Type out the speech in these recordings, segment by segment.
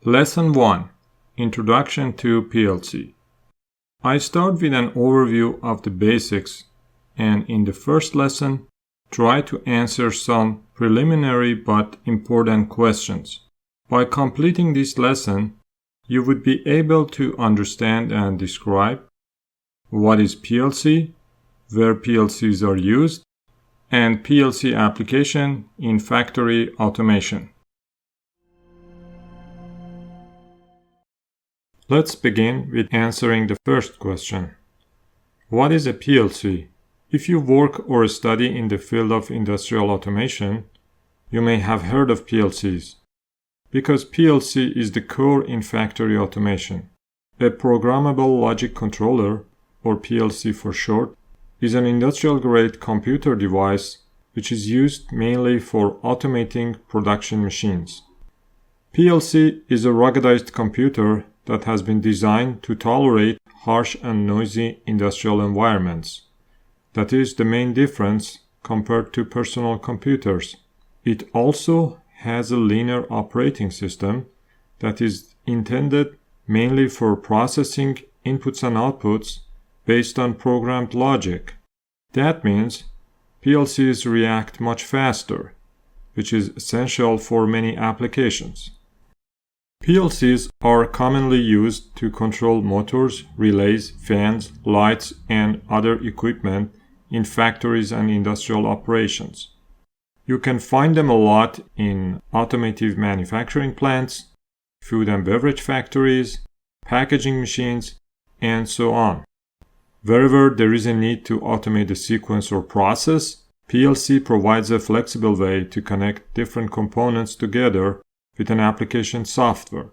Lesson 1. Introduction to PLC. I start with an overview of the basics, and in the first lesson, try to answer some preliminary but important questions. By completing this lesson, you would be able to understand and describe what is PLC, where PLCs are used, and PLC application in factory automation. Let's begin with answering the first question. What is a PLC? If you work or study in the field of industrial automation, you may have heard of PLCs, because PLC is the core in factory automation. A Programmable Logic Controller, or PLC for short, is an industrial-grade computer device which is used mainly for automating production machines. PLC is a ruggedized computer that has been designed to tolerate harsh and noisy industrial environments. That is the main difference compared to personal computers. It also has a linear operating system that is intended mainly for processing inputs and outputs based on programmed logic. That means PLCs react much faster, which is essential for many applications. PLCs are commonly used to control motors, relays, fans, lights, and other equipment in factories and industrial operations. You can find them a lot in automotive manufacturing plants, food and beverage factories, packaging machines, and so on. Wherever there is a need to automate a sequence or process, PLC provides a flexible way to connect different components together with an application software.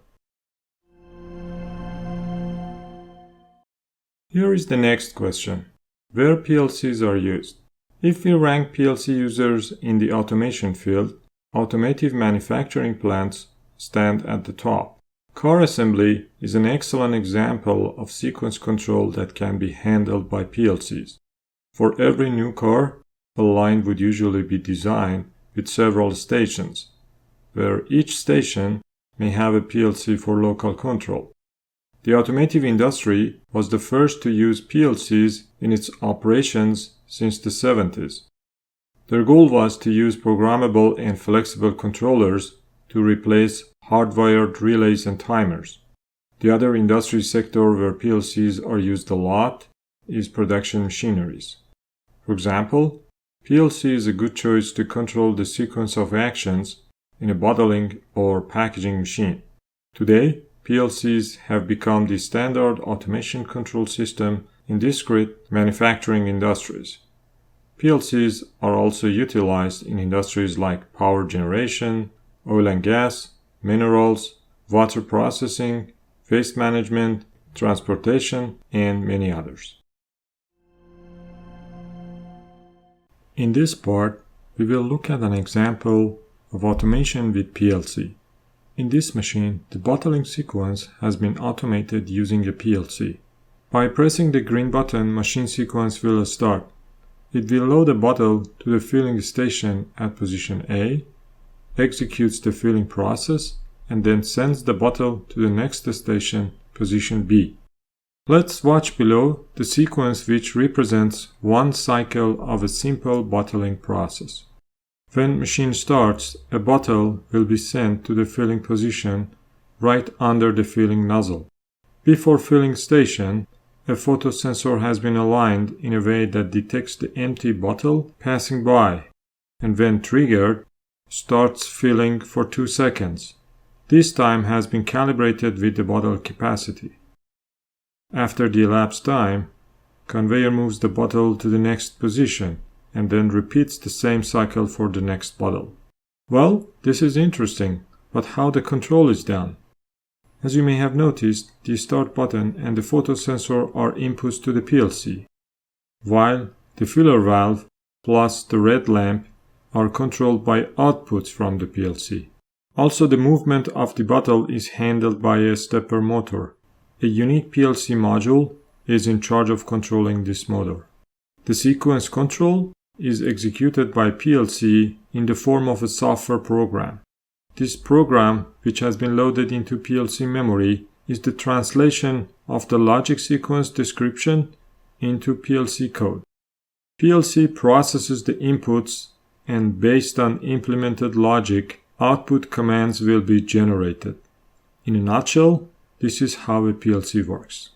Here is the next question. Where PLCs are used? If we rank PLC users in the automation field, automotive manufacturing plants stand at the top. Car assembly is an excellent example of sequence control that can be handled by PLCs. For every new car, a line would usually be designed with several stations, where each station may have a PLC for local control. The automotive industry was the first to use PLCs in its operations since the 70s. Their goal was to use programmable and flexible controllers to replace hardwired relays and timers. The other industry sector where PLCs are used a lot is production machineries. For example, PLC is a good choice to control the sequence of actions in a bottling or packaging machine. Today, PLCs have become the standard automation control system in discrete manufacturing industries. PLCs are also utilized in industries like power generation, oil and gas, minerals, water processing, waste management, transportation, and many others. In this part, we will look at an example of automation with PLC. In this machine, the bottling sequence has been automated using a PLC. By pressing the green button, machine sequence will start. It will load a bottle to the filling station at position A, executes the filling process, and then sends the bottle to the next station, position B. Let's watch below the sequence which represents one cycle of a simple bottling process. When machine starts, a bottle will be sent to the filling position right under the filling nozzle. Before filling station, a photosensor has been aligned in a way that detects the empty bottle passing by, and when triggered, starts filling for 2 seconds. This time has been calibrated with the bottle capacity. After the elapsed time, conveyor moves the bottle to the next position, and then repeats the same cycle for the next bottle. Well, this is interesting, but how the control is done? As you may have noticed, the start button and the photosensor are inputs to the PLC, while the filler valve plus the red lamp are controlled by outputs from the PLC. Also, the movement of the bottle is handled by a stepper motor. A unique PLC module is in charge of controlling this motor. The sequence control is executed by PLC in the form of a software program. This program, which has been loaded into PLC memory, is the translation of the logic sequence description into PLC code. PLC processes the inputs, and based on implemented logic, output commands will be generated. In a nutshell, this is how a PLC works.